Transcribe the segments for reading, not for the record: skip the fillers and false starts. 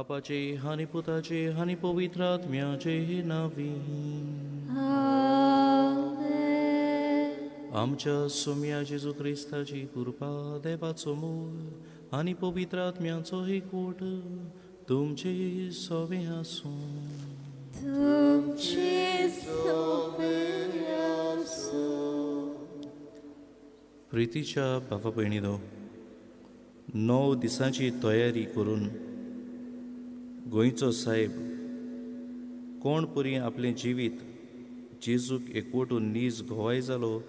बापाचे आणि पुताचे आणि पवित्र आत्म्याचे नावी. आमच्या सोम्या जेजू क्रिस्ताची कृपा, देवाचो मोग आणि पवित्र आत्म्याचो एकवट तुमचे सोबे आसूं. प्रितीच्या बाबा भयणीनो, 9 दिसांची तयारी करून गोंयचो साहेब कोण परी आपलें जिवीत जेजूक एकवटून नीज घोवाय जालो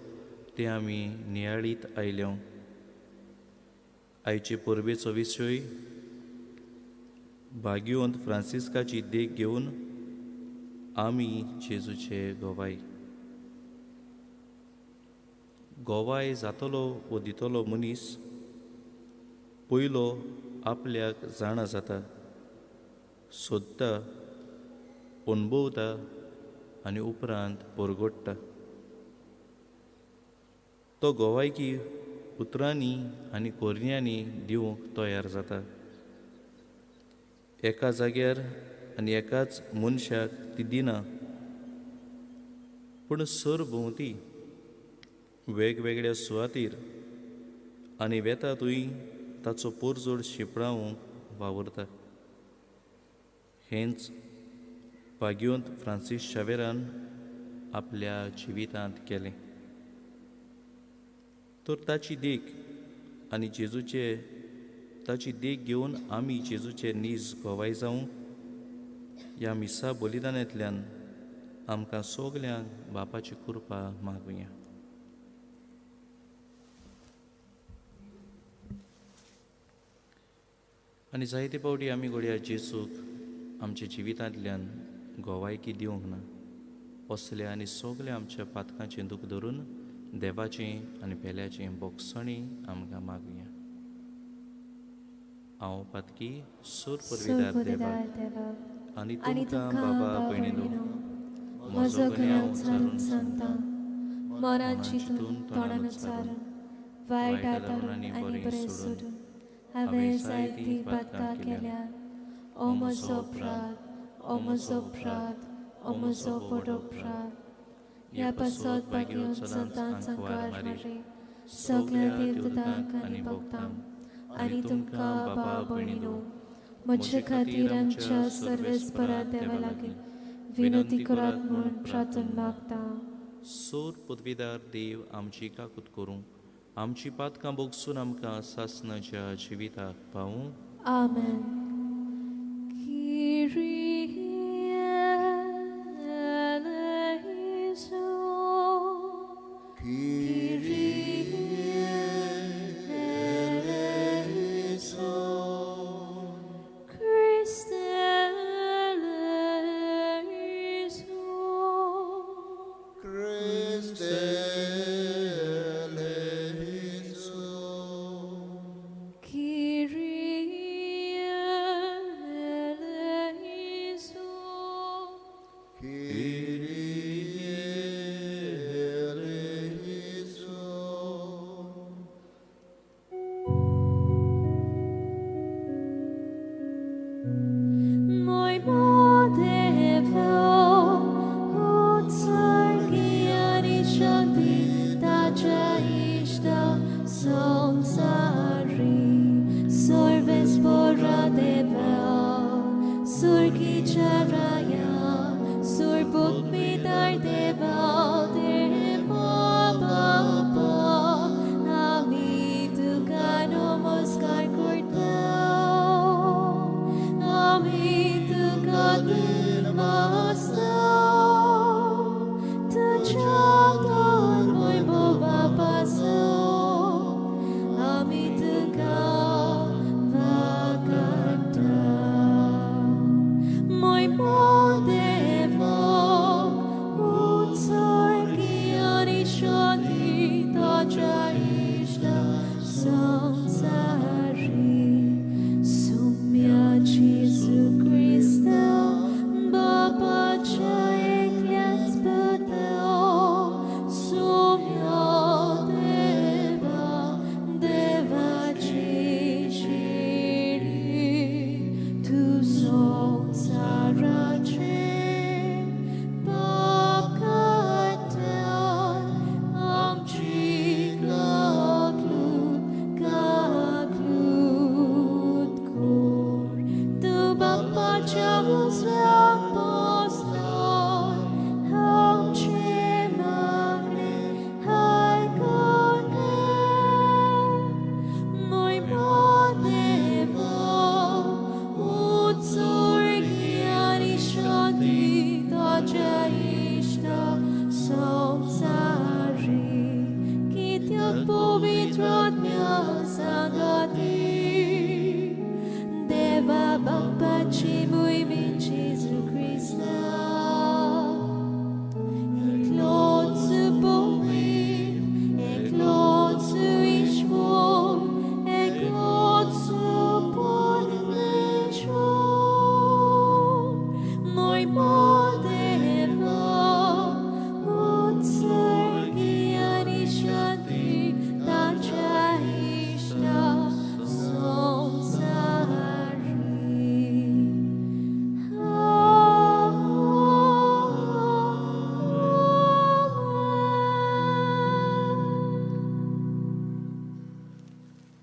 तें आमी नियाळीत आयल्यो. आयचे परबेचो विशय भाग्यवंत फ्रांसिस्काची देख घेवन आमी जेजूचे गोवाय. गोवाय जातलो वो दितलो मनीस पयलो आपल्याक जाणा जाता, सोदता, अणभवता आनी उपरांत परगट्टा. तो गोवायकी उतरांनी आनी कोरयांनी दिवंक तयार जाता. एका जाग्यार आनी एकाच मनशाक ती दिना, पूण सरभोंवती वेगवेगळ्या सुवातीर आनी वेतातूय ताचो पोरजोड शिंपडावंक वावरता. हेंच भाग्यवंत फ्रांसीस शावेरान आपल्या जिवितांत केलें. तर ताची देख आनी ताची देख घेवन आमी जेजूचे नीज घोवाय जावंक ह्या मिसा बलिदानांतल्यान आमकां सोगल्यांक बापाची कृपा मागुया. आनी जायते पावटी आमी घडयाळ जेजूक आमच्या जिवितांतल्यान घोवायकी दिवंक ना. असल्या आनी सगल्या आमच्या पातकांचें दूख धरून देवाचें आनी पेल्याचें बोगसणी आमकां मागुया. हांव पातकी सूर परविदार देवाक आनी तुमकां बाबा भयणीनो म्हजो गण्या उच्चारून सांगता, मनान चिंतून तोंडान उच्चारून वायट आदारून आनी बरें सोडून हांवें जायतीं पातकां केल्यार ओ म्हजो अपराध, ओ म्हजो अपराध, ओ म्हजो व्हड अपराध. ह्या पासत भाग्यवंत संतांक मारे सगळ्या देवतांक आनी भक्तांक आनी तुमकां बाबा भयणीनो म्हजे खातीर आमच्या सर्वेस्परा देवा लागीं विनंती करात म्हूण प्रार्थना मागता. सोर पदवीदार देव आमची काकूत करूं, आमची पातकां बोगसून आमकां सासणाच्या जिविताक पावूं. आमेन. Shanti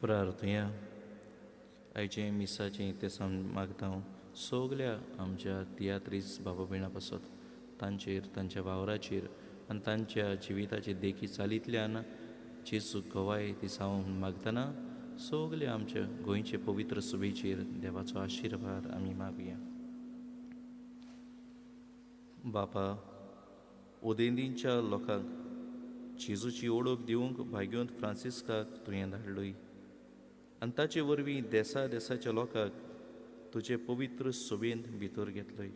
प्रार्थया आयचे मिसाचें ते मागता हांव सगल्या आमच्या तियात्रीस बाबा भयणां पासत तांचेर तांच्या वावराचेर आनी तांच्या जिविताचे देखी चालींतल्यान जेजू गवाय ती सावन मागतना सगल्या आमच्या गोंयचे पवित्र सुबेचेर देवाचो आशिर्वाद आमी मागुया. बापा, ओदेंदीच्या लोकांक जेजूची ओळख दिवंक भाग्योंत फ्रांसिस्काक तुवें धाडलोय आनी ताचे वरवीं देसा देसाच्या लोकांक तुजे पवित्र सुबेंत भितर घेतलोय.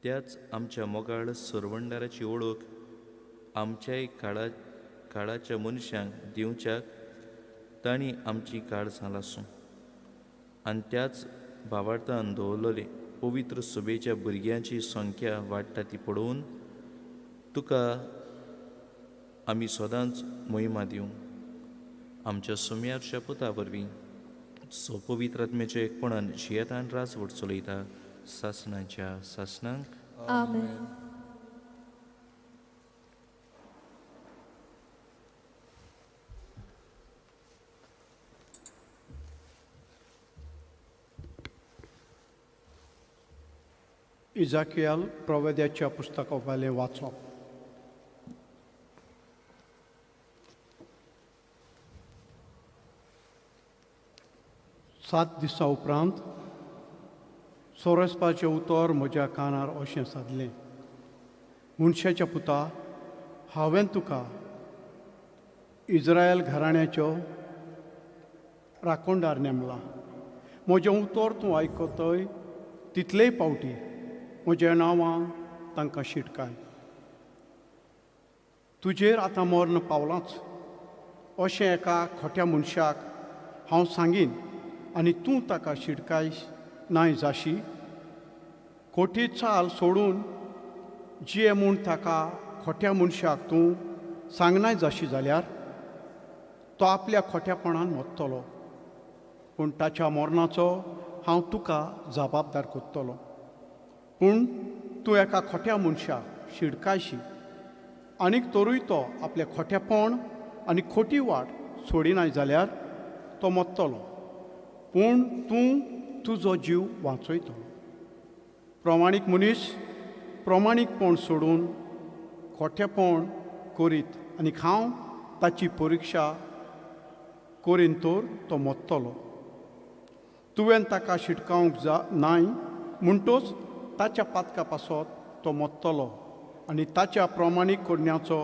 त्याच आमच्या मोगाळ सरवंडाराची ओळख आमच्याय काळाच्या मनशांक दिवच्याक तांणी आमची काळजां लासूं आनी त्याच भावार्थान दवरलेले पवित्र सुबेच्या भुरग्यांची संख्या वाडटा ती पळोवन तुका आमी सदांच मोहिमा दिवं. आमच्या सुम्यारच्या पुता वरवीं सो पवित्र आत्म्याच्या एकपणान जियेतान राजवट चलयता सासणाच्या सासणांक. आमेन. इजाकियाल प्रवेद्याच्या पुस्तकावेलें वाचप. सात दिसां उपरांत सोरसपाचें उतर म्हज्या कानार अशें सादलें. मनशाच्या पुता, हांवें तुका इस्रायल घराण्याच्यो राखणदार नेमला. म्हजें उतर तूं आयकतय तितलेय पावटी म्हज्या नांवां तांकां शिटकाय. तुजेर आतां मरण पावलांच अशें एका खोट्या मनशाक हांव सांगीन आनी तूं ताका शिटकाय नाय जाशी. खोटी चाल सोडून जिये म्हूण ताका खोट्या मनशाक तूं सांगनाय जाशी जाल्यार तो आपल्या खोट्यापणान मरतलो, पूण ताच्या मरणाचो हांव तुका जबाबदार करतलो. पूण तूं एका खोट्या मनशाक शिडकायशी आनीक तरूय तो आपलें खोटेपण आनी खोटी वाट सोडिनाय जाल्यार तो मरतलो, पूण तूं तुजो जीव वाचयतलो. प्रमाणीक मनीस प्रमाणीकपण सोडून खोटेपण करीत आनीक हांव ताची परिक्षा करीन तर तो मरतलो. तुवें ताका शिटकावंक नाय म्हणटच ताच्या पातका पासत तो मरतलो आनी ताच्या प्रमाणीक करण्याचो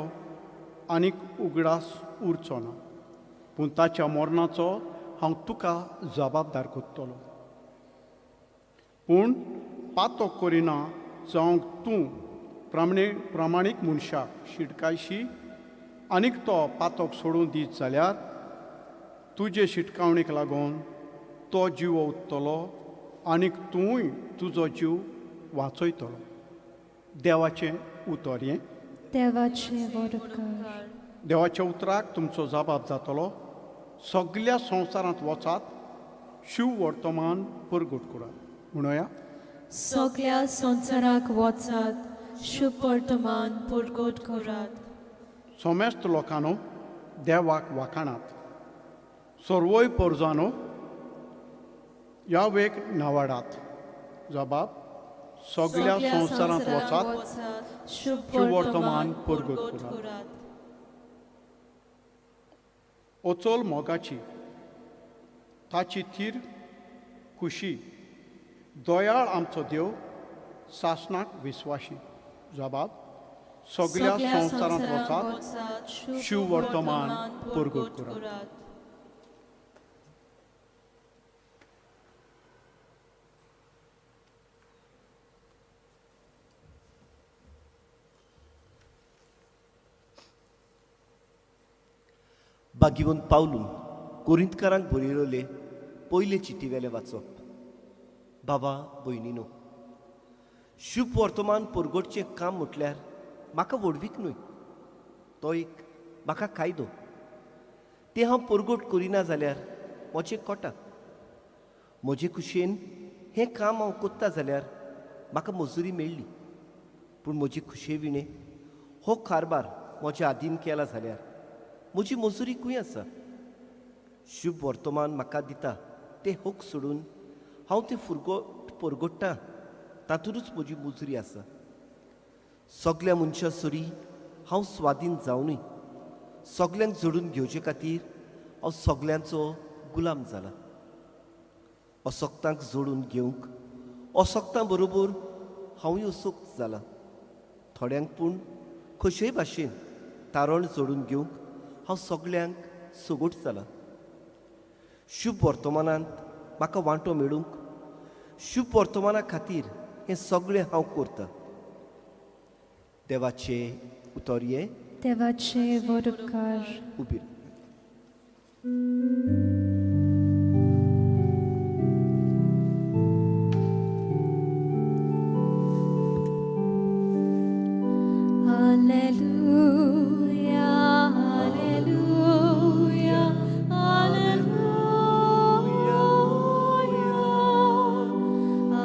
आनीक उगडास उरचो ना, पूण ताच्या मरणाचो हांव तुका जबाबदार करतलो. पूण पातक करिना जावंक तूं प्रामाणीक मनशाक शिटकायशी आनीक तो पातक सोडून दीत जाल्यार तुजे शिटकावणेक लागून तो जीव उत्तलो आनीक तूंय तुजो जीव वाचयतलो. देवाचें उतर हें. देवाचें वरकार. देवाच्या उतराक तुमचो जबाब जातलो. सगल्या संवसारांत वचात, शिव वर्तमान परगट करात. म्हणुया, सगल्या संवसाराक वचात, शुभ वर्तमान परगट करात. सोमेस्त लोकांनो, देवाक वाखाणात. सर्वय परजानो, यावेक नावाडात. जबाब, सगल्या संवसारांत वचात, शुभ वर्तमान परगट करात. ओचोल मोगाची, ताची थीर खुशी, दोयाळ आमचो देव, सासणाक विस्वाशी. जबाब, सगल्या संवसारांत वचात, शिव वर्तमान परगट करात. भाग्यवंत पावलू कोरिंतकारांक बरयलेले पयले चिटी वेले वाचप. बाबा भयणीनो, शुभ वर्तमान परगटचें काम म्हटल्यार म्हाका वडवीक न्हय, तो एक म्हाका कायदो. तें हांव परगट करिना जाल्यार म्हजें कोटा. म्हजे कुशेन हें काम हांव कोत्ता जाल्यार म्हाका मजुरी मेळ्ळी, पूण म्हजे खुशे विणे हो कारबार म्हज्या आदीन केला जाल्यार म्हजी मजुरी खंय आसा. शुभ वर्तमान म्हाका दिता तें होक सोडून हांव तें परगोडटां तातूंतच म्हजी मुजरी आसा. सगल्या मनशां सरी हांव स्वाधीन जावनूय सगल्यांक जोडून घेवचे खातीर हांव सगल्यांचो गुलाम जाला. असोक्तांक जोडून घेवंक असोक्तां बरोबर हांवूय असोक्त जाला. थोड्यांक पूण कशेय भाशेन तारण जोडून घेवंक हांव सगल्यांक सोगोट जाला. शुभ वर्तमानांत म्हाका वांटो मेळूंक शुभ वर्तमाना खातीर हें सगळें हांव करतां. देवाचे उतोर्ये देवाचे वड उपकार. उबीर. Alleluia, alleluia, alleluia,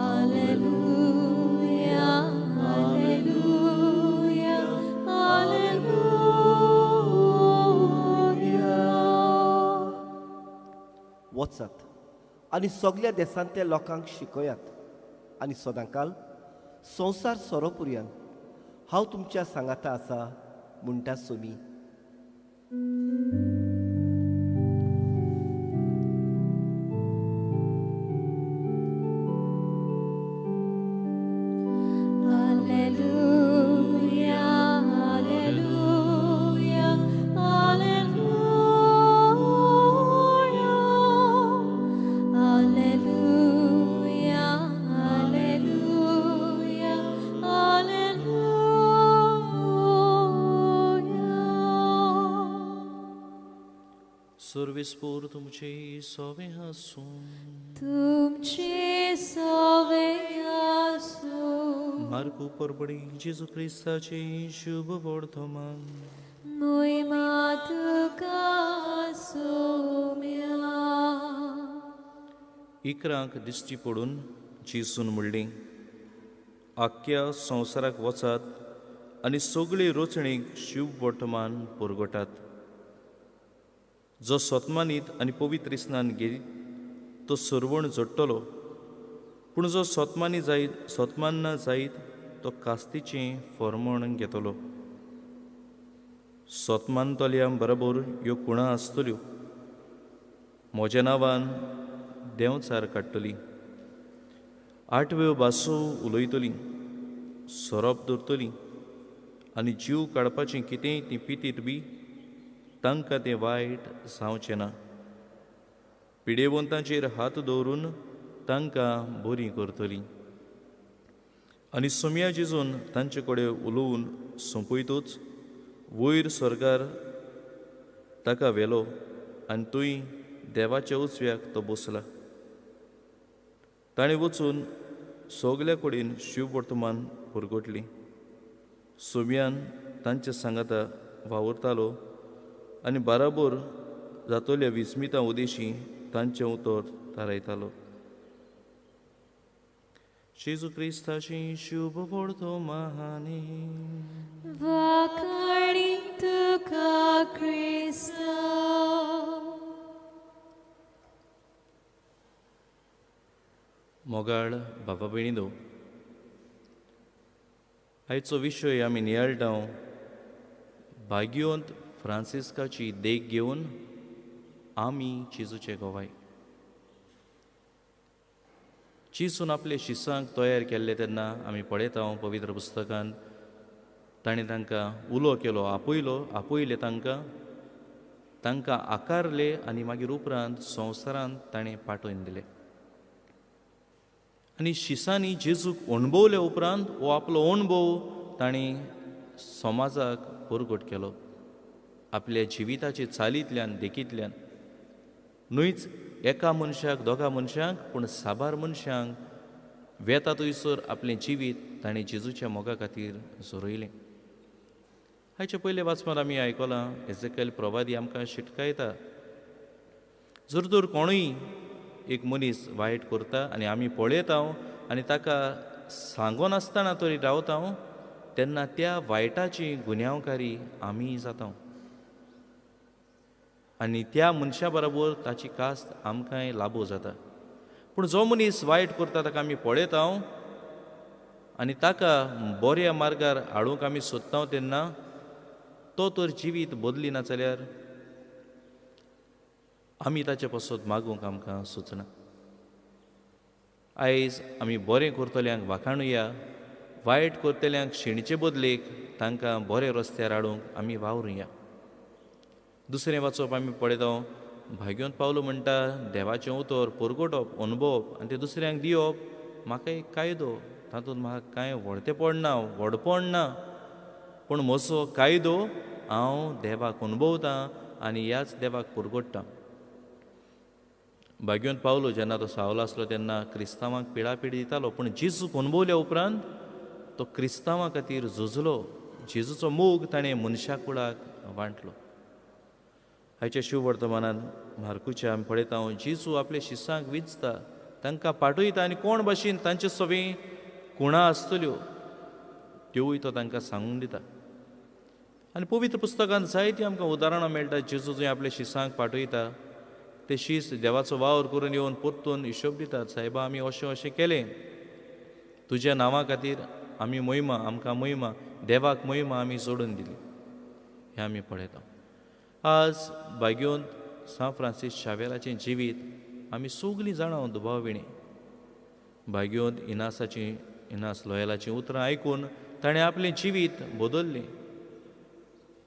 alleluia, alleluia, alleluia. वचात आनी सगल्या देशांतल्या लोकांक शिकयात आनी सदांकाल संवसार सोरोपर्यंत हांव तुमच्या सांगाता आसा म्हणटा Somi. Alleluia, alleluia, alleluia, alleluia, alleluia, alleluia. सर्वेस्पोर तुमचे सोवे हासून तुमचे सोवे आसूं. मार्कू परबडी जेजू क्रिस्ताचे शुभ वर्तमान. मोहिमा तुका सोम्या. इकरांक दिश्टी पडून जेसून म्हणली, आख्या संवसाराक वचात आनी सगळे रोचणीक शुभ वर्तमान परगटात. जो सोतमानीत आनी पवित्र स्नान घेत तो सरवण जोडटलो, पूण जो सोतमान ना जायत तो कास्तीचें फर्मण घेतलो. सोतमानतल्या बरोबर ह्यो कुणां आसतल्यो. म्हज्या नांवान देंवचार काडटली, 8 भासो उलयतली, सोरोप धरतली आनी जीव काडपाचें कितेंय ती पितीत बी तांकां तें वायट जावचें ना. पिडेवंतांचेर हात दवरून तांकां बरीं करतलीं. आनी सोम्या जेजून तांचे कडेन उलोवन सोंपयतूच वयर स्वर्गार ताका व्हेलो आनी थंय देवाच्या उजव्याक तो बसला. ताणें वचून सगल्या कडेन शुभ वर्तमान परगटली. सोम्यान तांच्या सांगाता वावरतालो आनी बाराबर जातोल्या विस्मितां उदेशी तांचें उतर थारायतालो. जेजू क्रिस्ताची शुभ वर्तमानी. वाखाणी तुका क्रिस्ता. मोगाळ बाबा भयणीनो, आयचो विशय आमी नियाळटाव भाग्यवंत फ्रांसिस्काची देख घेवन आमी जेजूचे गोवाय. चिसून आपले शिसांक तयार केल्ले तेन्ना आमी पळयता पवित्र पुस्तकांत ताणें तांकां उलो केलो, आपयले तांकां आकारले आनी मागीर उपरांत संवसारांत ताणें पाठोवन दिले. आनी शिसांनी जेजूक अणभवले उपरांत हो आपलो अणभव ताणें समाजाक परगट केलो. आपल्या जिविताचे चालींतल्यान देखींतल्यान न्हूच एका मनशाक दोगा मनशांक पूण साबार मनशांक वेता थंयसर आपलें जिवीत ताणें जेजूच्या मोगा खातीर जोरयलें. हाचे पयले वाचपान आमी आयकलां एजेकेल प्रवादी आमकां शिटकायता, जर तर कोणूय एक मनीस वायट करता आनी आमी पळयता आनी ताका सांगो नासतना तरी रावता तेन्ना त्या वायटाची गुन्यांवकारी आमी जाता. आनी त्या मनशा बरोबर ताची कास्त आमकांय लाबो जाता. पूण जो मनीस वायट करता ताका आमी पळयता आनी ताका बऱ्या मार्गार हाडूंक आमी सोदता तेन्ना तो तर जिवीत बदली ना जाल्यार आमी ताचे पासत मागूंक आमकां सुचना. आयज आमी बरें करतल्यांक वाखाणुया, वायट करतल्यांक शेणीचे बदलेक तांकां बरे रस्त्यार हाडूंक आमी वावरुया. दुसरें वाचप आमी पळयता भाग्योंत पावलो म्हणटा देवाचें उतर परगटप अनुभवप आनी तें दुसऱ्यांक दिवप. म्हाका एक कायदो, तातूंत म्हाका कांय व्हडतें पडना, व्हडपण ना, पूण म्हजो कायदो हांव देवाक अनुभवतां आनी ह्याच देवाक परगट्टां. भाग्योंत पावलो जेन्ना तो सावलो आसलो तेन्ना क्रिस्तांवांक पिडापिडी दितालो, पूण जेजूक अनुभवल्या उपरांत तो क्रिस्तांवां खातीर झुजलो. जेजूचो मोग ताणें मनशा कुळाक वांटलो. आयच्या शिव वर्तमानांत मार्कुच्या आमी पळयता जेजू आपल्या शिसांक विचता, तांकां पाठयता आनी कोण भाशेन तांचे सवे कुणां आसतल्यो त्योवूय तो तांकां सांगून दिता. आनी पवित्र पुस्तकांत जायतीं आमकां उदाहरणां मेळटा. जेजू जंय आपल्या शिसांक पाठयता ते शीस देवाचो वावर करून येवन परतून हिशोब दितात, सायबा आमी अशें अशें केलें, तुज्या नांवा खातीर आमी मोहिमा, आमकां मोहिमा, देवाक मोहिमा आमी जोडून दिली. हें आमी पळयता. आज भाग्योंत सा फ्रांसीस शावेराचें जिवीत आमी सगलीं जाणां दुबाविणी. भाग्योंत इनास लोयलाचीं उतरां आयकून ताणें आपलें जिवीत बदल्लें.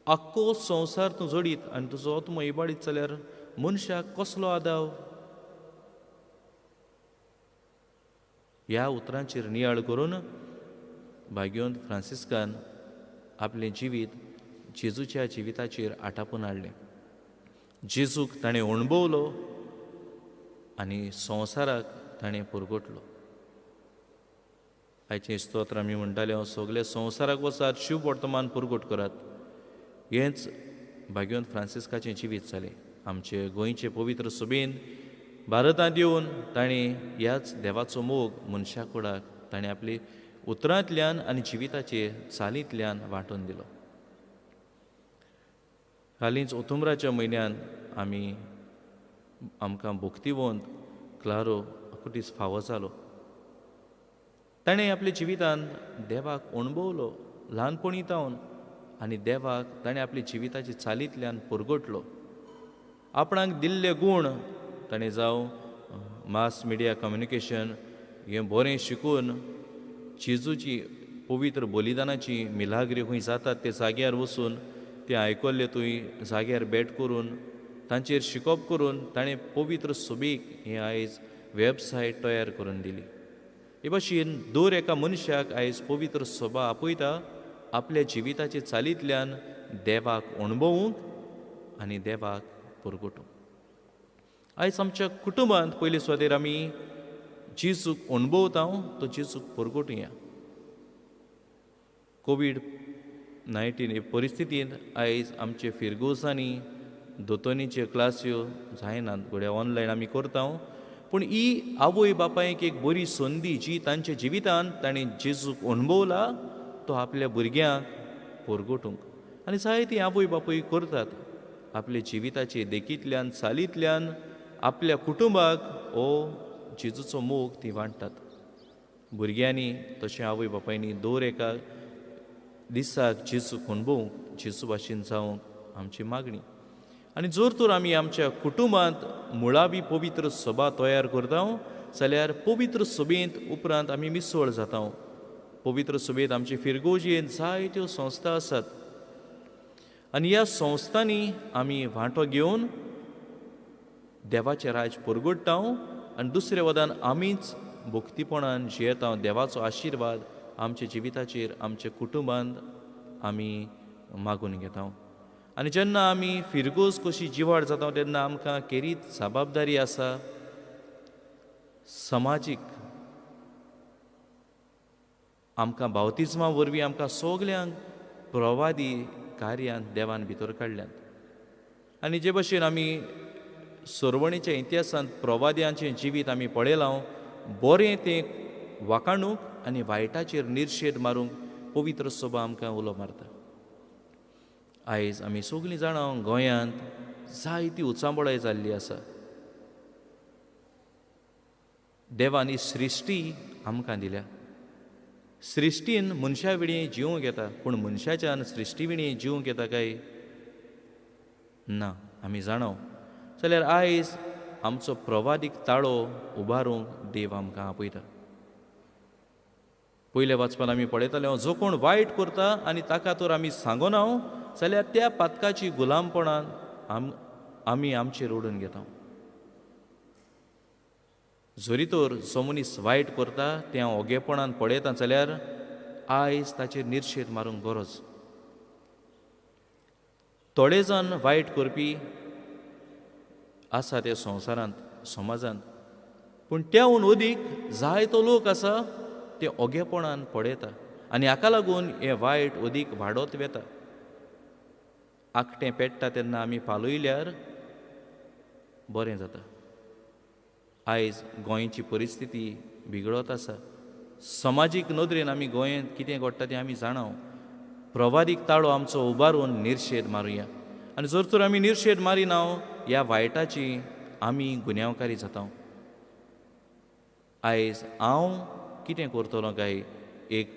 आख्खो संवसार तूं जोडीत आनी तुजो आत्मो इबाडीत जाल्यार मनशाक कसलो आदाव? ह्या उतरांचेर नियाळ करून भाग्योंत फ्रांसिस्कान आपलें जिवीत जेजूच्या जिविताचेर आटापून हाडलें. जेजूक ताणें अणभवलो आनी संवसाराक ताणें परगटलो. आयचें स्तोत्र आमी म्हणटाले सगळे संवसाराक वचात शिव वर्तमान परगट करात. हेंच भाग्योंत फ्रांसिस्काचें जिवीत जालें. आमचे गोंयचे पवित्र सभेन भारतांत येवन ताणें ह्याच देवाचो मोग मनशा कुळाक ताणें आपली उतरांतल्यान आनी जिविताचे चालींतल्यान वांटून दिलो. हालींच ऑक्टोबराच्या म्हयन्यान आमकां भक्तिवंत क्लारो अकुटीस फावो जालो. ताणें आपल्या जिवितांत देवाक अणभवलो ल्हानपणी तावन आनी देवाक ताणें आपल्या जिविताच्या चालींतल्यान परगटलो. आपणाक दिल्ले गूण ताणें जावं मास मिडिया कम्युनिकेशन हें बरें शिकून जेजूची पवित्र बलिदानाची मिलाग्री खंय जातात ते जाग्यार वचून ते आयकल्ले थंय जाग्यार भेट करून तांचेर शिकोवप करून ताणें पवित्र सभेक हें आयज वेबसायट तयार करून दिली. हे भाशेन दर एका मनशाक आयज पवित्र सभा आपयता आपल्या जिविताचे चालींतल्यान देवाक अणभवूंक आनी देवाक परगटूंक. आयज आमच्या कुटुंबांत पयले सुवातेर आमी जेजूक अणभवता तो जेजूक परगटुया. कोविड-19 परिस्थितींत आयज आमचे फिरगोसांनी दोतोनीचे क्लास्यो जायनात, घोड्या ऑनलायन आमी करता. पूण ही आवय बापायक एक बरी संदी जी तांच्या जिवितांत ताणें जेजूक अणभवला तो आपल्या भुरग्यांक परगटूंक. आनी जायतीं आवय बापूय करतात आपल्या जिविताचे देखींतल्यान चालींतल्यान आपल्या कुटुंबाक हो जेजूचो मोग ती वांटतात. भुरग्यांनी तशें आवय बापायनी दर एका दिसाक जेजूक अणभवूंक जेजू भाशेन जावंक आमची मागणी. आनी जर तर आमी आमच्या कुटुंबांत मुळावी पवित्र सभा तयार करता जाल्यार पवित्र सभेंत उपरांत आमी मिसळ जाता. पवित्र सभेंत आमचे फिरगोजेन जायत्यो संस्था आसात आनी ह्या संस्थांनी आमी वांटो घेवन देवाचें राज परगटता आनी दुसरे वदान आमीच भक्तीपणान जियेता. देवाचो आशिर्वाद आमच्या जिविताचेर आमच्या कुटुंबांत आमी मागून घेता. आनी जेन्ना आमी फिरगोज कशी जिवाड जाता तेन्ना आमकां खेरीत जबाबदारी आसा समाजीक. आमकां बावतिजमा वरवीं आमकां सगल्यांक प्रवादी कार्यांत देवान भितर काडल्यात. आनी जे भाशेन आमी सरवणीच्या इतिहासांत प्रवाद्यांचें जिवीत आमी पळयलां, बरें तें वाखाणूंक आनी वायटाचेर निर्शेद मारूंक पवित्र सभा आमकां उलो मारता. आयज आमी सगळीं जाणां गोंयांत जायती उचांबळाय जाल्ली आसा. देवान ही सृश्टी आमकां दिल्या. सृश्टीन मनशा विणी जिवंक येता, पूण मनशाच्यान सृश्टी विणी जिवंक येता काय ना आमी जाणव. जाल्यार आयज आमचो प्रवादीक ताळो उबारूंक देव आमकां आपयता. पयले वाचपान आमी पळयताले, जो कोण वायट करता आनी ताका तर आमी सांगोना जाल्यार त्या पातकाची गुलामपणान आमी आमचेर ओडून घेता. जरी तर जो मनीस वायट करता तें हांव ओगेपणान पळयता जाल्यार आयज ताचेर निर्शेद मारूंक गरज. थोडे जाण वायट करपी आसा ते संवसारांत समाजांत, पूण त्याहून अदीक जायतो लोक आसा ते ओगेपणान पळयता आनी हाका लागून हें वायट अदीक वाडत वेता. आकटें पेट्टा तेन्ना आमी पालयल्यार बरें जाता. आयज गोंयची परिस्थिती बिगडत आसा. समाजीक नदरेन आमी गोंयांत कितें घडटा तें आमी जाणाव. प्रवादीक ताळो आमचो उबारून निर्शेद मारुया. आनी जर तर आमी निर्शेद मारिना ह्या वायटाची आमी गुन्यांवकारी जाता. आयज हांव कितें करतलो काय, एक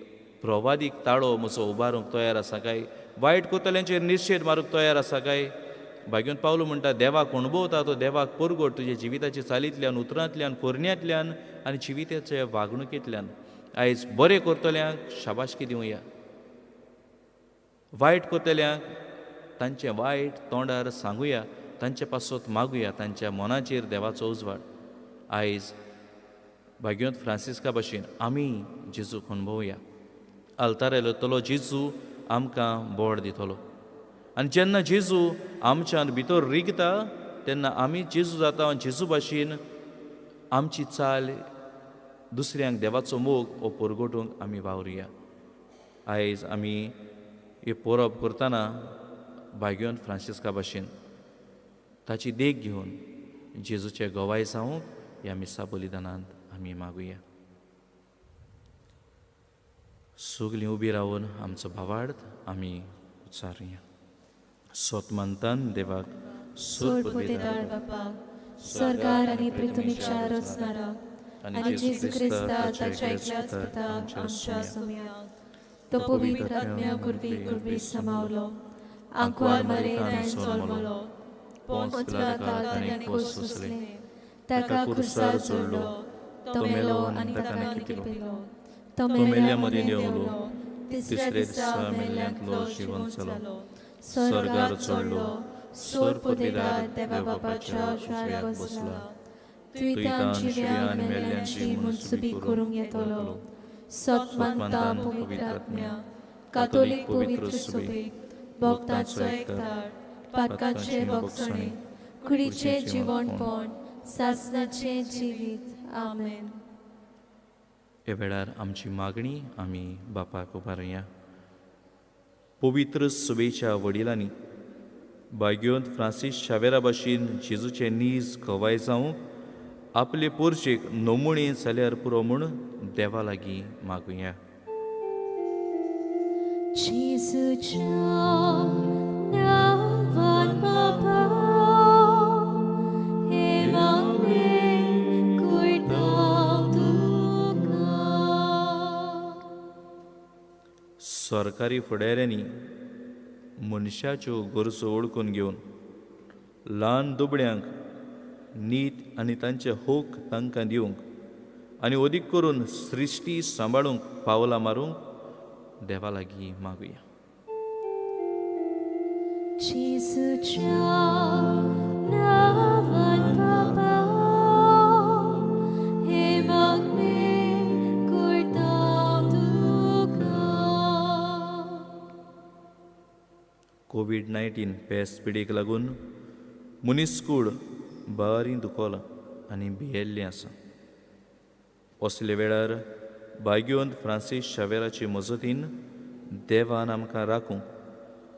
प्रवादीक ताळो म्हजो उबारूंक तयार आसा काय, वायट करतल्यांचेर निर्शेद मारूंक तयार आसा काय. भाग्यवंत पावलो म्हणटा, देवाक अणभवता तो देवाक परगट तुजे जिविताच्या चालींतल्यान, उतरांतल्यान, करण्यांतल्यान आनी जिविताच्या वागणुकेंतल्यान. आयज बरें करतल्यांक शाबासकी दिवया. वायट करतल्यांक तांचे वायट तोंडार सांगुया, तांचे पासत मागुया, तांच्या मनाचेर देवाचो उजवाड. आयज भाग्यवंत फ्रांसिस्का भाशेन आमी जेजूक अणभवया. आल्तारेलो जेजू आमकां बोड दितलो. आनी जेन्ना जेजू आमच्यान भितर रिगता तेन्ना आमी जेजू जाता. जेजू भाशेन आमची चाल दुसऱ्यांक देवाचो मोग हो परगटूंक आमी वावरुया. आयज आमी हे परब करतना भाग्यवंत फ्रांसिस्का भाशेन ताची देख घेवन जेजूचे गवाय जावंक ह्या मिसा बलिदानांत आमी मागुया. सगळीं उबी रावन आमचो भावार्थ आमी उच्चारुया. सोतमंतान देवाक सोड पवित्र बापा, स्वर्गार आनी पृथ्वीच्या रचणारा आनी जेजू क्रिस्ता ताच्या एकल्याच पुताक आमच्या सुमयाक तो पवित्र आत्म्या कुर्बी समावलो. आंकवार मरे ताणें जल्मलो, पोंच पिलाताक ताणें कोस सोंसले, ताका क्रुसार चोडलो, तो मेलो आनी ताका कितेलो, तो मेल्या मदीं देंवलो, तिसऱ्या दिसा मेल्ल्यांतलो जिवंत जालो, स्वर्गार चडलो, सोर पवित्र देवा बापाच्या उजव्याक बसला, तुयतां जिव्यां आनी मेल्ल्यांची मुनसुबी करूंक येतलो. सतमंता पवित्र आत्म्या, कातोलीक पवित्र सुबेक, भक्तांचो एकठाण, पातकांचे भोगसणे, कुडीचें जिवणपण, सासणाचें जिवीत. आमेन. हे वेळार आमची मागणी आमी बापाक उबारुया. पवित्र सुबेच्या वडिलांनी भाग्यवंत फ्रांसीस शावेरा भाशेन जेजूचे नीज कवाय जावंक आपले पोरशेक नमुणे जाल्यार पुरो म्हूण देवा लागीं मागुया. जेजूच्या नांवान बाबा, हे मागणे करता तुका. सरकारी फुडाऱ्यांनी मनशाच्यो गरजो ओळखून घेवन ल्हान दुबळ्यांक नीत आनी तांचे होक तांकां दिवंक आनी अदीक करून सृश्टी सांबाळूंक पावलां मारूंक देवा लागीं मागुया. जेजूच्या नांवान बाबा, हे मागणे करता तुका. कोविड-19 पेस्त पिडेक लागून मनीसकूड बारी दुखोलां आनी भियेल्लें आसा. असले वेळार भाग्यवंत फ्रांसीस शावेराचे मजतीन देवान आमकां राखूंक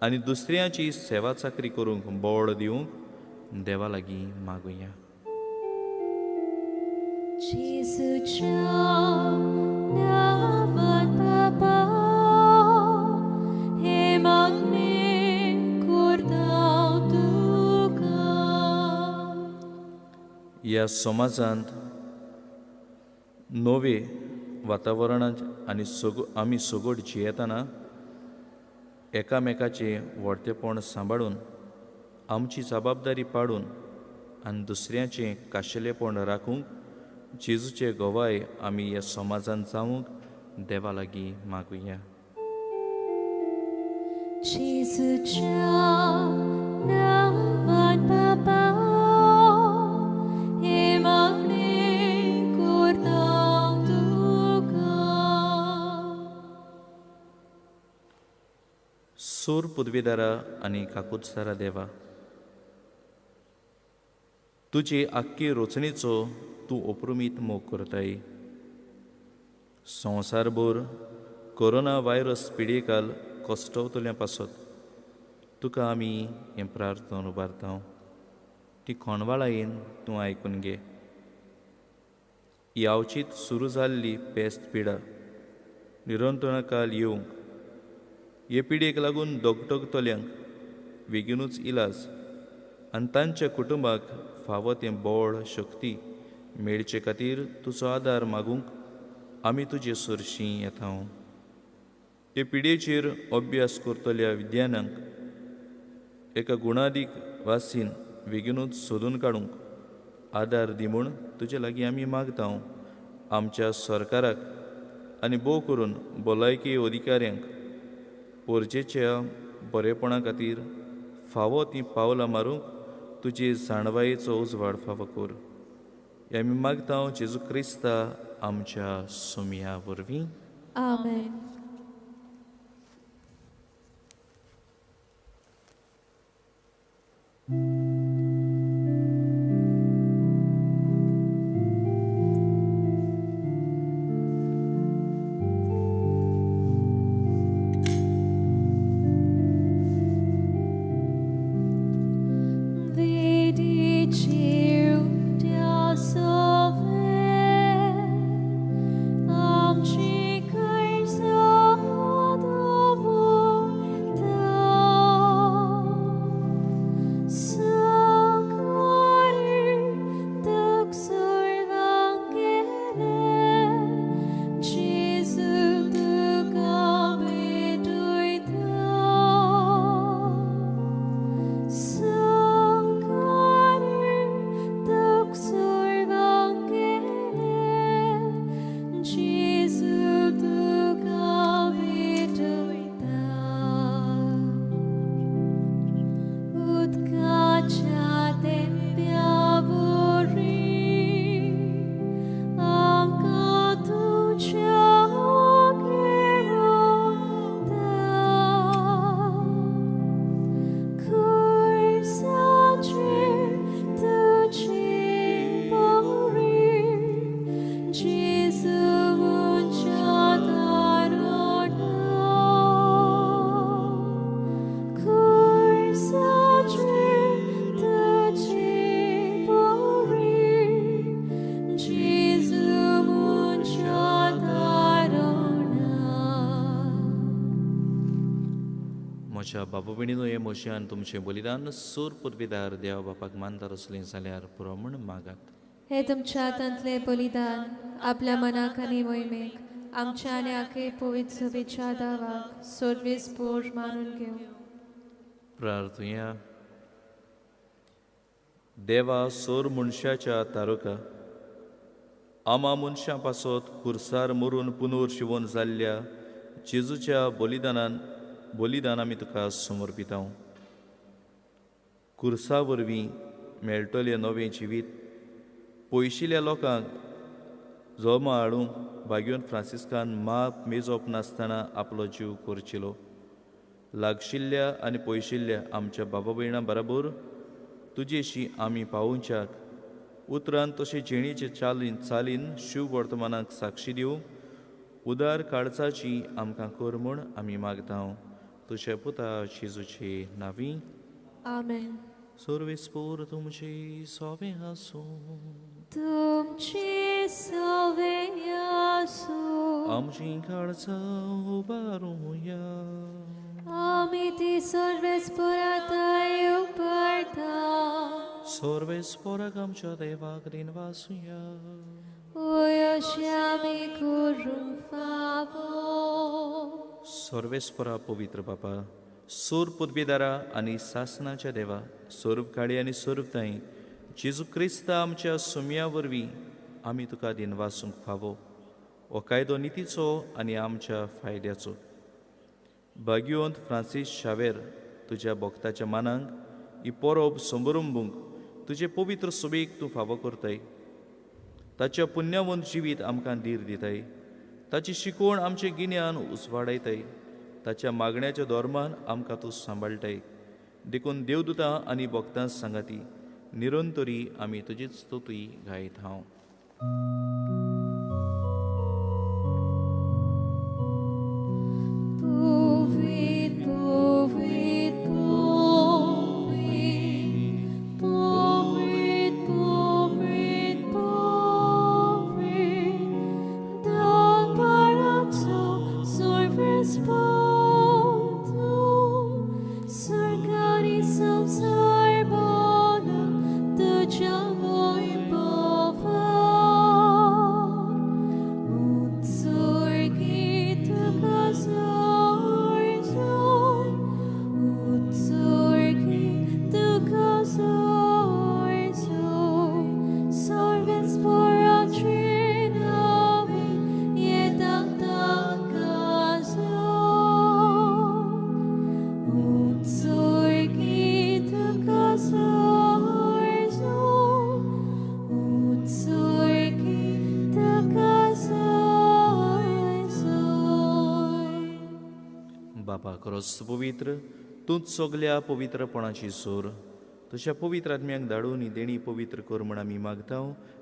आनी दुसऱ्यांची सेवा चाकरी करूंक बोड दिवंक देवा लागीं मागुया. जेजूच्या नांवान बाबा, हे मागणे ह्या समाजांत नवे वातावरणांत आनी आमी सोगोड जियेतना एकामेकाचें व्हडतेपण सांबाळून आमची जबाबदारी पाडून आनी दुसऱ्याचें खाशेलेपण राखूंक जेजूचे गोवाय आमी ह्या समाजांत जावंक देवा लागीं मागुया. जेजूच्या नांवान बाबा हे मागणें करता तुका. सूर पुदवेदारा आनी काकुटसारा देवा, तुजी आख्खी रचणेचो तूं अप्रुमीत मोग करताय. संवसारभर कोरोना व्हायरस पिडेकाल कश्टवतल्या पासत तुका आमी हें प्रार्थना उबारता. ती कोणवाळायेन तूं आयकून घे. यावचीत सुरू जाल्ली पेस्त पिडा निरंतरण काल येवंक, हे पिडेक लागून दोगतोल्यांक बेगीनूच इलाज आनी तांच्या कुटुंबाक फावो तें बळ शक्ती मेळचे खातीर तुजो आदार मागूंक आमी तुजे सुरशीं येता. हे पिडेचेर अभ्यास करतल्या विद्यानांक एका गुणादीक वासीन बेगीनूच सोदून काडूंक आदार दी म्हूण तुजे लागीं आमी मागता. आमच्या सरकाराक आनी भोव करून भलायकी अधिकाऱ्यांक पोरजेच्या बरेपणा खातीर फावो तीं पावलां मारूंक तुजे जाणवायेचो उजवाड फावो कर. हे आमी मागता जेजू क्रिस्ता आमच्या सुमया वरवीं. आमेन. म्हज्या बाबा भयणीनो, हे मोशयान तुमचें बलिदान सूर पुर्विदार देवा बापाक मानदार असलें जाल्यार पुरो म्हूण मागात. हे तुमच्या हातांतले बलिदान आपल्या मनाक आनी मोहिमेक आमच्या आनी आखे पवित्र सभेच्या दावाक सर्वेस्पोर मानून घेऊ. प्रार्थुया. देवा, सोर मनशाच्या तारुका आमा मनशां पासत खुर्सार मरून पुनूर शिवोन जाल्ल्या जेजूच्या बलिदान आमी तुका समर्पिता. खुर्सा वरवीं मेळटलें नवें जिवीत पयशिल्ल्या लोकांक जल्मा हाडूंक भाग्योन फ्रांसिस्कान माप मेजप नासतना आपलो जीव करचिलो. लागशिल्ल्या आनी पयशिल्ल्या आमच्या बाबा भयणां बराबर तुजेशी आमी पावोवच्याक उतरान तशें जिणेचे चालीन शिव वर्तमानाक साक्षी दिवंक उदार काळजाची आमकां कर म्हूण आमी मागता. तुझे पुता जेजूचे नांवी. आमेन. सर्वेस्पोर तुमचे सोवे आसूं. तुमचे सोवे आसूं. आमची काळजां उबारूया. आमी ती सर्वेस्पोराताय उबारता. Sorvespora आमच्या देवाक दिनवासुया. Hoy aमी करूं फावो. सर्वेस्परा पवित्र बापा, सोर पुदबेदारा आनी सासनाच्या देवा, सोर्वकाळी आनी सोर्वताई जेजू क्रिस्ता आमच्या सुम्या वरवीं आमी तुका दिनवासूंक फावो. हो कायदो नितीचो आनी आमच्या फायद्याचो. भाग्यवंत फ्रांसीस शावेर तुज्या भक्ताच्या मानांक ही परब संबरंभूंक तुजे पवित्र सभेक तूं फावो करताय. ताच्या पुण्यवंत जिवीत आमकां धीर दिताय. ताची शिकवण आमचे गिन्यान उसवाडयताय. ताच्या मागण्याच्या धोरमान आमकां तूं सांबाळटाय. देखून देवदूतां आनी भक्तां सांगाती निरंतरी आमी तुजीच स्तुती गायत हांव. बापा खरोच पवित्र, तूंच सगल्या पवित्रपणाची सोर. तुज्या पवित्र आत्म्याक धाडून ही देणी पवित्र कर म्हण आमी मागता.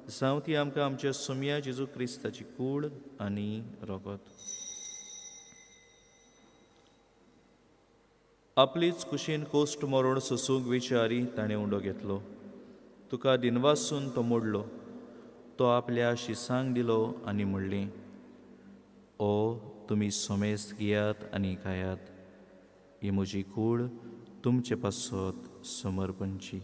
जावं ती आमकां आमच्या सुम्या जेजू क्रिस्ताची कूड आनी रगत. आपलीच कुशीन कोस्ट मरोड सोसूंक विचारी ताणें उंडो घेतलो. तुका दिनवासून तो मोडलो. तो आपल्या शिसांक दिलो आनी म्हणलें, ओ तुमी सोमेस्त घेयात आनी खायात. ही म्हजी कूड तुमचे पासत समर्पणची.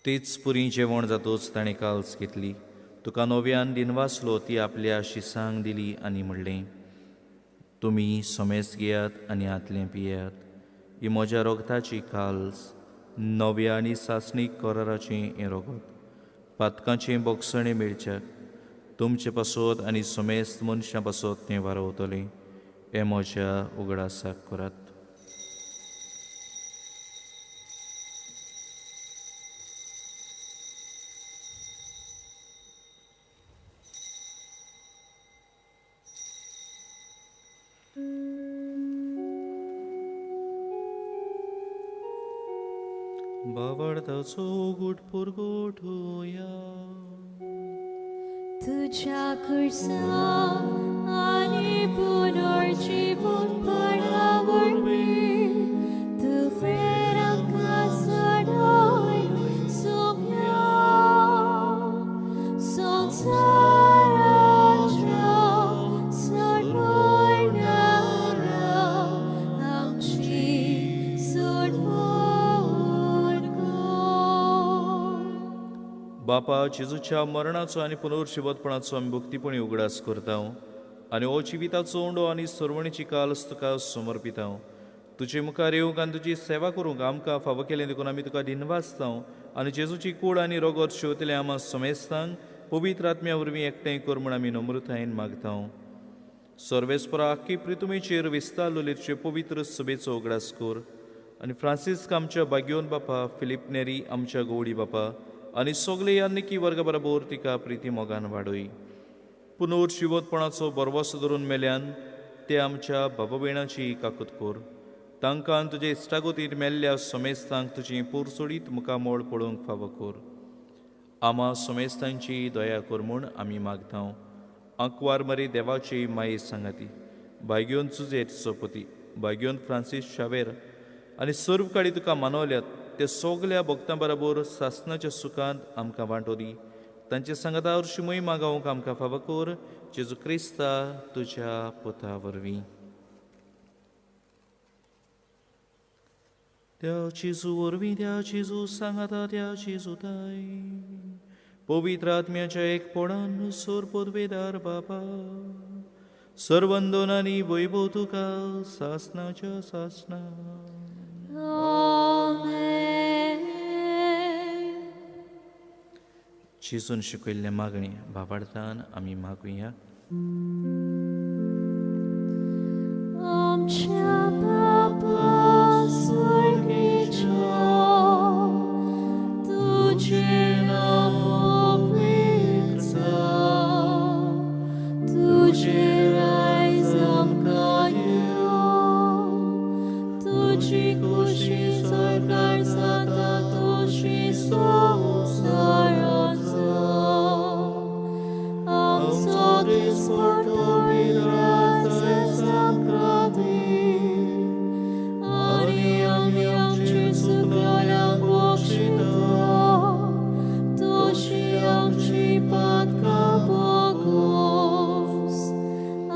तेच पुरी जेवण जातोच ताणें काल्स घेतली. तुका नव्यान दिनवासलो ती आपल्या शिसांक दिली आनी म्हणलें, तुमी सोमेस्त घेयात आनी आतलें पियात. ही म्हज्या रोगताची काल्स, नव्या आनी सासणीक कराराचें हें रगत. पातकांचें बोगसणें मेळच्याक तुमचे पासत आनी सोमेस्त मनशां पासत तें वारवतलें. हें म्हज्या उगडासाक करात. बावडताचो उगूट पुरगोठोया. तुझ्या कुर्सा आनी पुनर्जीवनपणावरवीं तुवें आमकां सोडून सोम्या संवसाराच्या सोडवणारा आमची सोडवण कर. बापा जेजूच्या मरणाचो आनी पुनर्जिवतपणाचो आमी भक्तीपणी उगडास करता आनी हो जिविताचो उंडो आनी सरवणीची काल्स तुका समर्पिता. तुजे मुखार येवंक आनी तुजी सेवा करूंक आमकां फावो केलें देखून आमी तुका दिनवासता आनी जेजूची कूड आनी रगत शेवतले आमां सोमेस्तांक पवित्र आत्म्या वरवीं एकठांय कर म्हण आमी नम्रतायेन मागता. सर्वेस्परा आख्खी प्रितुमेचेर विस्तार लोलयेचे पवित्र सभेचो उगडास कर आनी फ्रांसिस्क आमच्या भाग्योन बापा, फिलिप नेरी आमच्या गवडी बापा आनी सगळे यान्निकी वर्गा बरोबर तिका प्रिती मोगान वाडय. पुनर्जिवतपणाचो बरवसो धरून मेल्यान ते आमच्या बाबा भयणाची काकूत कर. तांकां तुजे इश्टागतीर मेल्ल्या सोमेस्तांक तुजी पुरसोडीत मुखामोळ पळोवंक फावो कर. आमां सोमेस्तांची दया कर म्हूण आमी मागता. आंकवार मरे देवाची माये सांगाती, भाग्योन चुजेर सोपती, भाग्योन फ्रांसीस शावेर आनी सर्व काळी तुका मानवल्यात. ते सोगल्या भक्तां बरोबर सासणाच्या सुखांत आमकां वांटोदी. तांचे सांगाता हरशी मोही मागावंक आमकां फावो कर. जेजू क्रिस्ता तुज्या पुता वरवीं. त्या जेजू वरवीं त्या जेजू सांगाता त्या जेजू ताई पवित्र आत्म्याच्या एकपणान सोर पदवेदार बाबा सर्वंदोनांनी वैभव तुका सासणाच्या सासणा. जेजून शिकयल्ले मागणी भावार्थान आमी मागुया. आमच्या बाबा स्वर्गीच्या, तुझें नाम पवित्र जावं, तुझें रायज आमकां येवं, तुजी खुशी स्वर्गार जाता तशी संवसारांत जावं. आमचो दिसपट्टो राज आमकां दी, आनी आमी आमची चुकलोल्यांक बक्षिता तशी आमची पातकां भोगोस,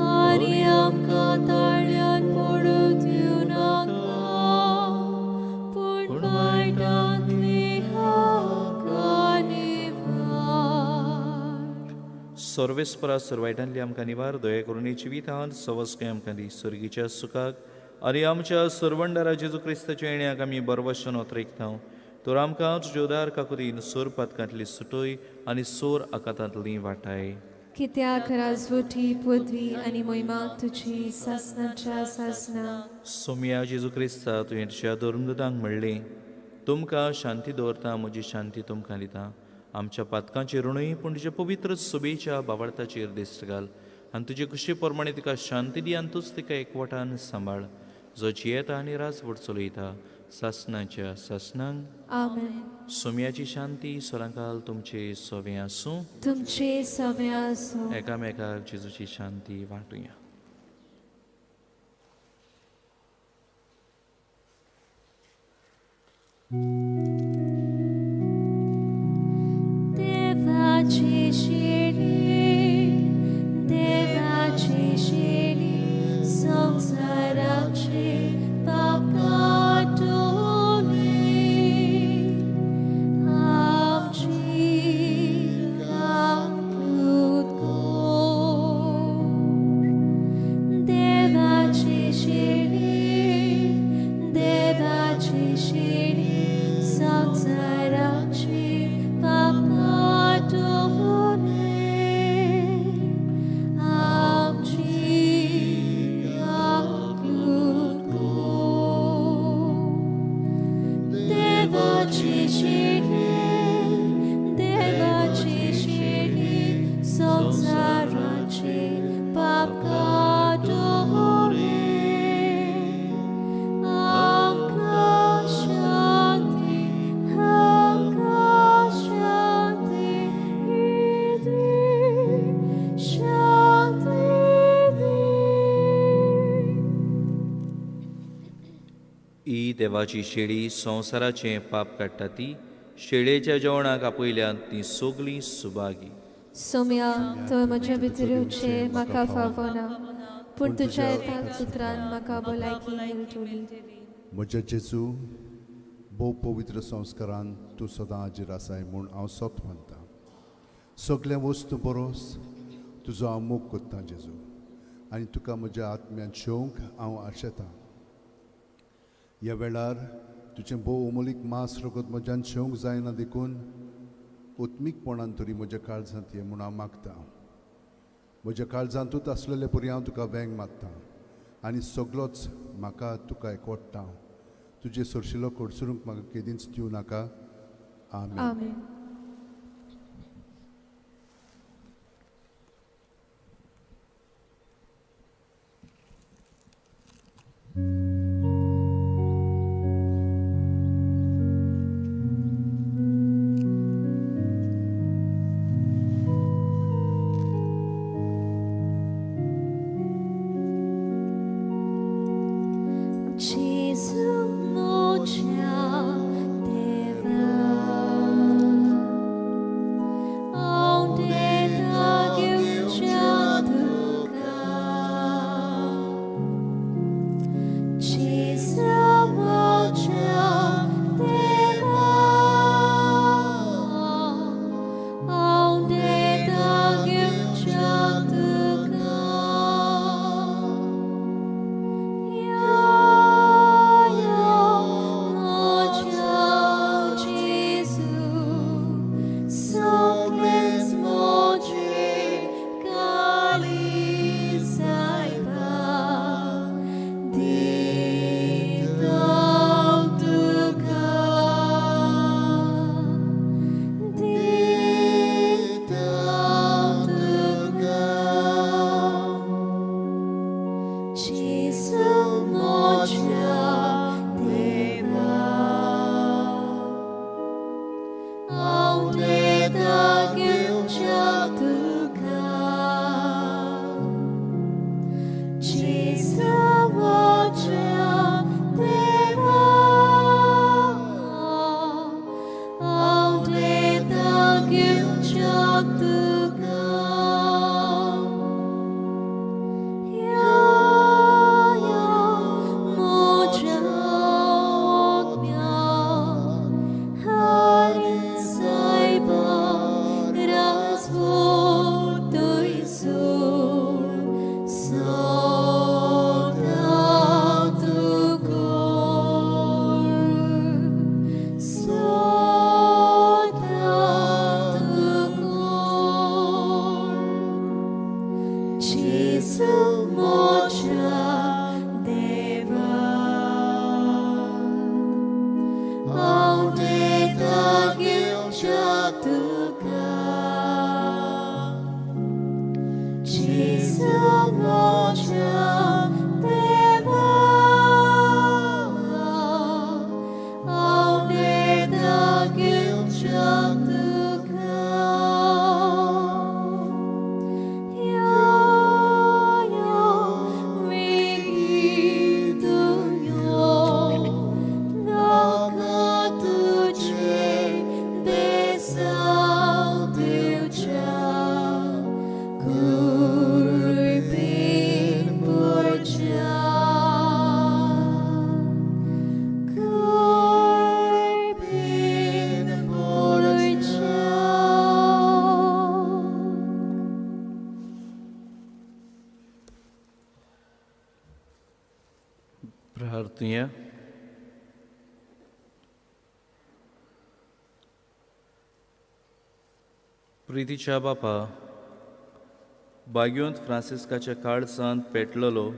आनी आमकां ताळ्यान पडू दिवं नाका, पूण वायटांतली आमकां निवार. सर्वेस्परा सर्वायटांतली आमकां निवार. दया करून जिवितांत सवस्काय आमकां दी. सर्गीच्या सुखाक आनी आमच्या सर्वंडारा जेजू क्रिस्ताच्या येण्याक आमी बरवशन ओतरेकता. तर आमकां तुज्यो उदार काकुदीन सोर पातकांतली सुटोय आनी सोर आकांतांतली वाटाय. कित्याक राजवटी पदवी आनी मोहिमा तुजी सासणाच्या सासणा. सोम्या जेजू क्रिस्ता तुवें तुज्या धर्मदूतांक म्हणलें, तुमकां शांती दवरता, म्हजी शांती तुमकां दिता. आमच्या पातकांचेर ऋणय पूण तुज्या पवित्र सुबेच्या भावार्थाचेर दिश्ट घाल. आनी तुजे कुशे प्रमाणे तिका शांती दी आनी तूच तिका एकवटान सांबाळ, जो जियेता आनी राजवट चलयता सासणाच्या सासणांक. आमेन. सोम्याची शांती सोलांकाल तुमचे सोवे आसूं. तुमचे सवे आसूं. एकामेकाक जेजूची शांती वांटुया. देवाची शिडी, देवाची शिडी, संसाराचे पाप काटोली, आमची काकूत कोर. देवाची शिडी, देवाची शिडी, संसाराचे पाप काटोली, आमची काकूत कोर. देवाची शिडी, देवाची शिडी, संसाराचे पाप काटोली, आमकां शांती, आमकां शांती दी, शांती दी. ही देवाची शेळी संवसाराचें पाप काडटा ती. शेळयेच्या जेवणाक आपयल्यान ती सोगली सुभागी. सोम्या, तुवें म्हज्या भितर येवचें म्हाका फावना, पूण तुज्या येतात सुत्रान म्हाका भलायकी मेळटली. म्हज्या जेजू, भोव पवित्र संस्कारान तूं सदां हाजीर आसाय म्हूण हांव सोत मानतां. सगळे वस्तू बरोस तुजो हांव मोग कोत्ता जेजू, आनी तुका म्हज्या आत्म्यान शेवंक हांव आशेतां. ह्या वेळार तुजें भोव अमोलीक मास रगत म्हज्यान शेवंक जायना देखून उत्मीकपणान तरी म्हज्या काळजांत ये म्हूण हांव मागतां. म्हज्या काळजांतूच आसलेले परी हांव तुका वेंग मागतां, आनी सगळोच म्हाका तुका एकवट्टा. तुजे सरशिलो कडसरूंक म्हाका केदींच दिवं नाका. आमेन. आमेन. Gesù moja तुया प्रितीच्या बापा बाग्योंत फ्रांसिस्काच्या काळजांत पेटलेलो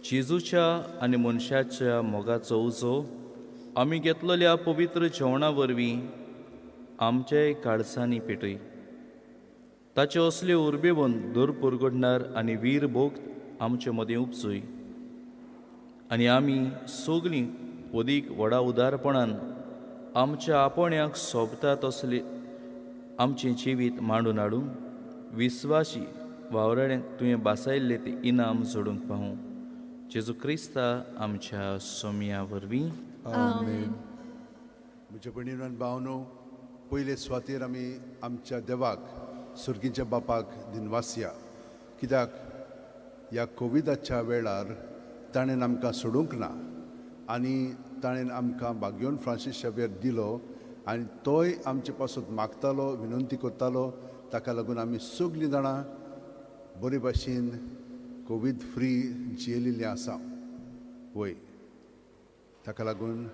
जेजूच्या आनी मनशाच्या मोगाचो उजो आमी घेतलेल्या पवित्र जेवणा वरवीं आमच्याय काळजांनी पेटय. ताचे असले उर्बेवन दर पुरगडणार आनी वीर भोग आमचे मदें उपसूय आनी आमी सगळीं अदीक व्हडा उदारपणान आमच्या आपोण्याक सोबता तसले आमचें जिवीत मांडून हाडूं. विस्वासी वावराडें तुवें बासायल्लें तें इनाम जोडूंक पावूं. जेजू क्रिस्ता आमच्या सोम्या वरवीं. आमेन. म्हज्या भयणीनो आनी भावनो, पयले सुवातेर आमी आमच्या देवाक सुर्गीच्या बापाक दिनवास या. कित्याक ह्या कोविडाच्या वेळार ताणें आमकां सोडूंक ना आनी ताणें आमकां बाग्योन फ्रांसीस शेवेर दिलो आनी तोय आमचे पासून मागतालो, विनंती करतालो. ताका लागून आमी सगळीं जाणां बरे भाशेन कोवीड फ्री जियेलेलीं आसा. वय ताका लागून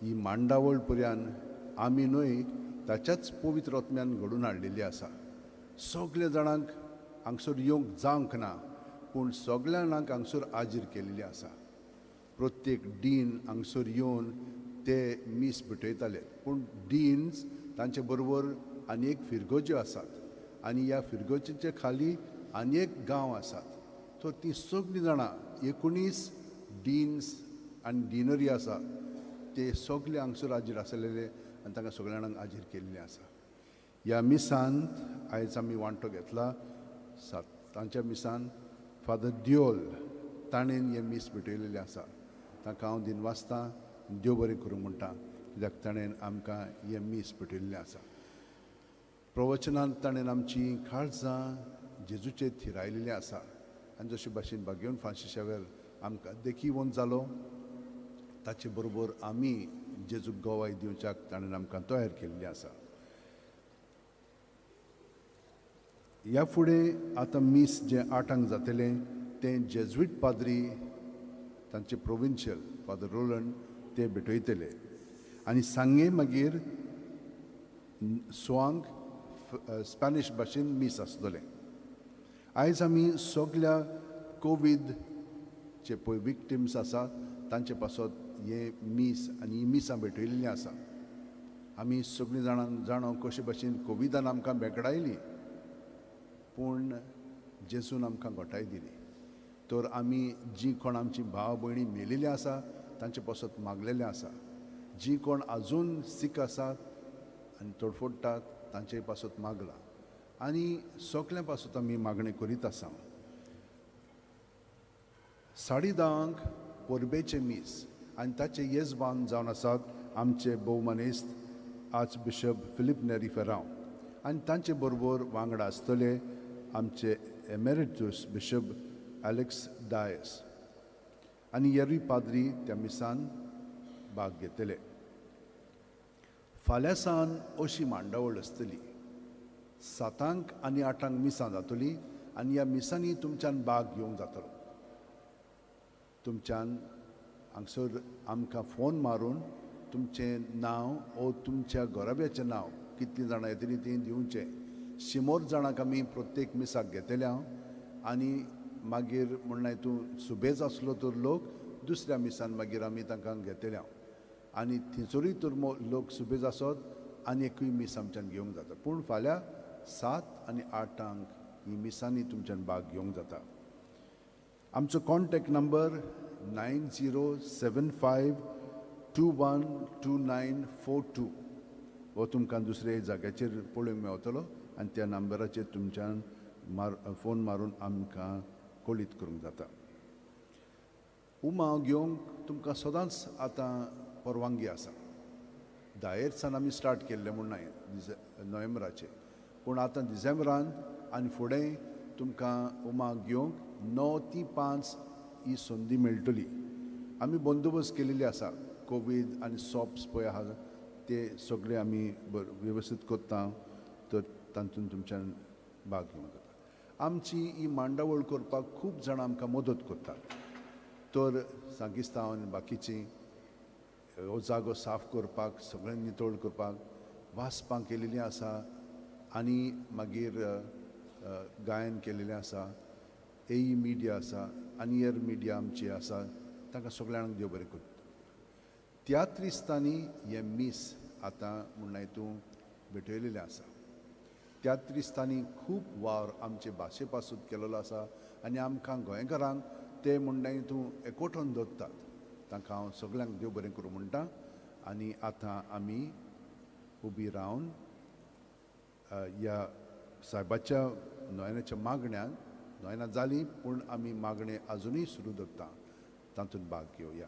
ही मांडावळ पर्यान आमी न्हय ताच्याच पवित्र आत्म्यान घडोवन हाडलेली आसा. सगळ्या जाणांक हांगसर येवंक जावंक ना, पूण सगळ्या जाणांक हांगसर हाजीर केलेली आसा. प्रत्येक डीन हांगसर येवन ते मीस भेटयताले, पूण डीन्स तांचे बरोबर आनी एक फिरगोज्यो आसात आनी ह्या फिरगोजेचे खाली आनी एक गांव आसात. तो ती सगळीं जाणां 19 डीन्स आनी डिनरी आसा ते सगळे हांगसर हाजीर आसलेले आनी तांकां सगळ्या जाणांक हाजीर केल्लें आसा. ह्या मिसांत आयज आमी वांटो घेतला. तांच्या मिसान फादर दियोल ताणें हें मीस भेटयलेलें आसा. ताका हांव दिनवासतां, देव बरें करूं म्हणटा, कित्याक ताणें आमकां हें मीस भेटयल्लें आसा. प्रवचनांत ताणें आमची काळजां जेजूचेर थिरायलेलीं आसा आनी जशे भाशेन बाग्योन फ्रांसीस शेवेर आमकां देखीवन जालो, ताचे बरोबर आमी जेजूक गोवाय दिवच्याक ताणें आमकां तयार केल्लीं आसा. ह्या फुडें आतां मीस जें 8 जातलें तें जेजुईट पाद्री तांचे प्रोविन्शियल फादर रोलंड ते भेटयतले आनी सांगे मागीर सोवांक स्पॅनिश भाशेन मीस आसतलें. आयज आमी सगळ्या कोवीडचे पळय विक्टिम्स आसात तांचे पासत हे मीस आनी ही मिसां भेटयल्लीं आसा. आमी सगळीं जाणां जाणो कशे भाशेन कोविडान आमकां बेगडायली, पूण जेजून आमकां घोटाय दिली. तर आमी जीं कोण आमची भाव भयणी मेलेलीं आसा तांचे पासत मागलेलें आसा. जीं कोण आजून सीक आसात आनी तडफोडटात तांचे पासत मागला आनी सगळ्यां पासत आमी मागणें करीत आसा. 10:30 परबेचे मीस आनी ताचे येजमान जावन आसात आमचे भोवमानेस्त आर्च बिशप फिलीप नेरी फेरांव आनी तांचे बरोबर वांगडा आसतले आमचे एमेरिटूस बिशप एलेक्स डायस आनी हेरूय पाद्री त्या मिसान भाग घेतले. फाल्यां सावन अशी मांडावळ आसतली. 7 आनी 8 मिसां जातलीं आनी ह्या मिसांनी तुमच्यान भाग घेवंक जातलो. तुमच्यान हांगसर आमकां फोन मारून तुमचें नांव ओ तुमच्या घोराब्याचें नांव कितलीं जाणां येतलीं तीं दिवचें. 100 जाणांक आमी प्रत्येक मिसाक घेतल्या आनी मागीर म्हणल्यार तूं सुबेज आसलो तर लोक दुसऱ्या मिसान मागीर आमी तांकां घेतल्या आनी थंयसरूय तर लोक सुबेज आसत आनी एकूय मीस आमच्यान घेवंक जाता. पूण फाल्यां 7 आनी 8 ही मिसांनी तुमच्यान भाग घेवंक जाता. आमचो कॉन्टॅक्ट नंबर 9075212942 हो तुमकां दुसरे जाग्याचेर पळोवंक मेळटलो आनी त्या नंबराचेर तुमच्यान फोन मारून आमकां कळीत करूंक जाता. उमाव घेवंक तुमकां सदांच आतां परवानगी आसा. 10 सावन आमी स्टार्ट केल्ले म्हूण न्हय नोव्हेंबराचे, पूण आतां डिसेंबरान आनी फुडें तुमकां उमाव घेवंक 9 ते 5 ही संदी मेळटली. आमी बंदोबस्त केलेली आसा. कोवीड आनी सॉप्स पळय आहा ते सगळे आमी वेवस्थीत करता, तर तातूंत तुमच्यान भाग घेवंक जाता. आमची ही मांडावळ करपाक खूब जाणां आमकां मदत करतात. तर सांगिस्तांव आनी बाकीची हो जागो साफ करपाक सगळें नितळ करपाक वाचपाक केलेली आसा आनी मागीर गायन केलेलें आसा एई मिडिया आसा आनी एर मिडिया आमची आसा तांकां सगळ्यांक देव बरें करता त्या त्रिस्तांनी हे मीस आतां म्हणून हितून भेटयलेलें आसा त्या त्रिस्तांनी खूब वावर आमचे भाशे पासून केलेलो आसा आनी आमकां गोंयकारांक ते म्हणटा हितून एकवटून दवरतात तांकां हांव सगळ्यांक देव बरें करूं म्हणटा आनी आतां आमी उबी रावन ह्या सायबाच्या नोयनाच्या मागण्यांक नोयनां जालीं पूण आमी मागणे आजुनूय सुरू दवरता तातूंत भाग घेवया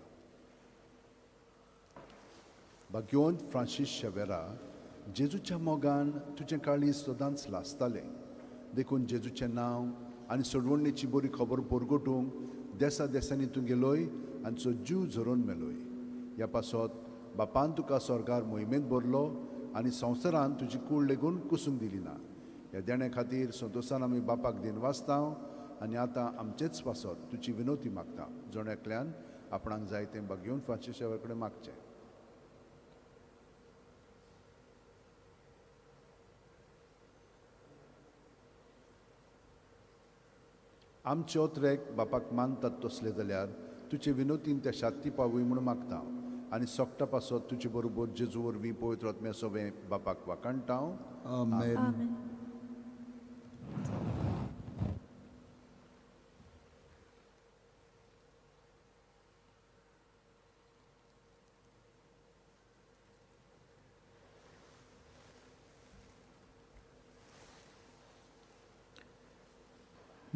भाग्यवंत फ्रांसीस शेवेरा जेजूच्या मोगान तुजें काळीज सदांच लासतालें देखून जेजूचें नांव आनी सोडवणेची बरी खबर परगटूंक देसा देसांनी तूं गेलोय आनी तुजो जीव झरोवन मेलोय ह्या पासत बापान तुका स्वर्गार मोहिमेंत भरलो आनी संवसारान तुजी कूड लेगून कुसूंक दिली ना ह्या देण्या खातीर संतोशान आमी बापाक दिनवासता आनी आतां आमचेच पासत तुजी विनवती मागता जण एकल्यान आपणाक जाय तें भाग्यवंत फ्रांसीस शेवेरा कडेन मागचें आमचे ओत्रेक बापाक मानतात तसले जाल्यार तुजे विनोतीन त्या शांती पावूय म्हणून मागता आनी सोगटा पासत तुजे बरोबर जेजू वरवीं पवित्र आत्म्या सवें बापाक वाकाणटा आमेन.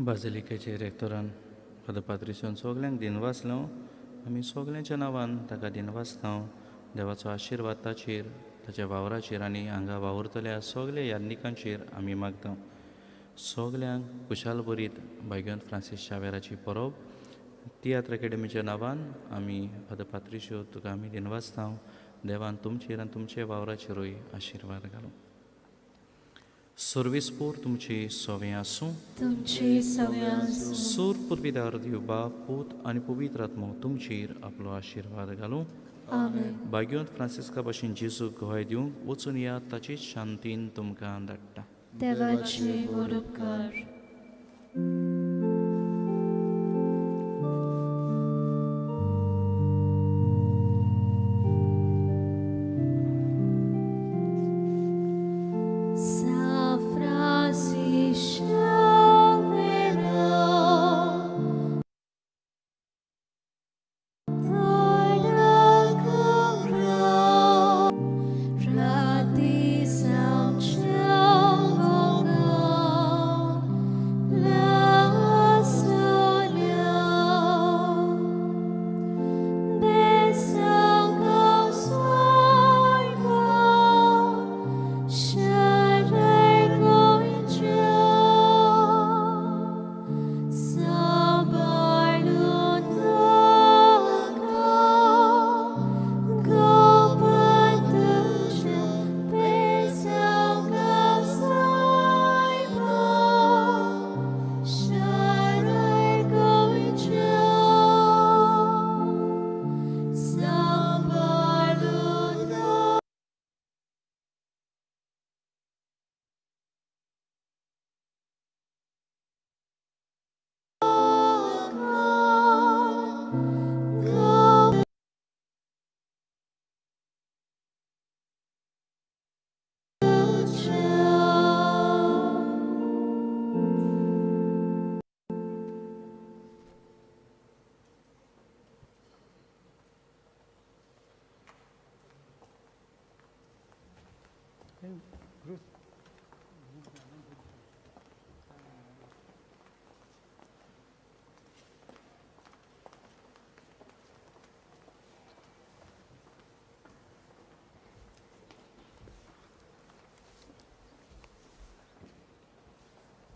बाजिलिकेचे रेक्टरान फादर पात्रिशन सगल्यांक दिनवासलो आमी सगल्यांच्या नांवान ताका दिनवासता देवाचो आशिर्वाद ताचेर ताच्या वावराचेर आनी हांगा वावुरतल्या सगल्या यान्निकांचेर आमी मागता सगल्यांक खुशाल बरीत भाग्यवंत फ्रांसीस शेवेराची परब तियात्र अकॅडमीच्या नांवान आमी फादर पात्रिश्यो तुका आमी दिनवासता देवान तुमचेर आनी तुमच्या वावराचेरूय आशिर्वाद घालूं सर्वेस्पोर तुमची सवें आसूं तुमची सवें आसूं सूर पुर्विदार दिव बाप पूत आनी पवित्र आत्मो तुमचेर आपलो आशिर्वाद घालूं आमेन. भाग्यवंत फ्रांसिस्का भाशेन जेजूक गोंय दिवंक वचून या ताचीच शांतीन तुमकां धाडटा देवाचे उपकार Ruth.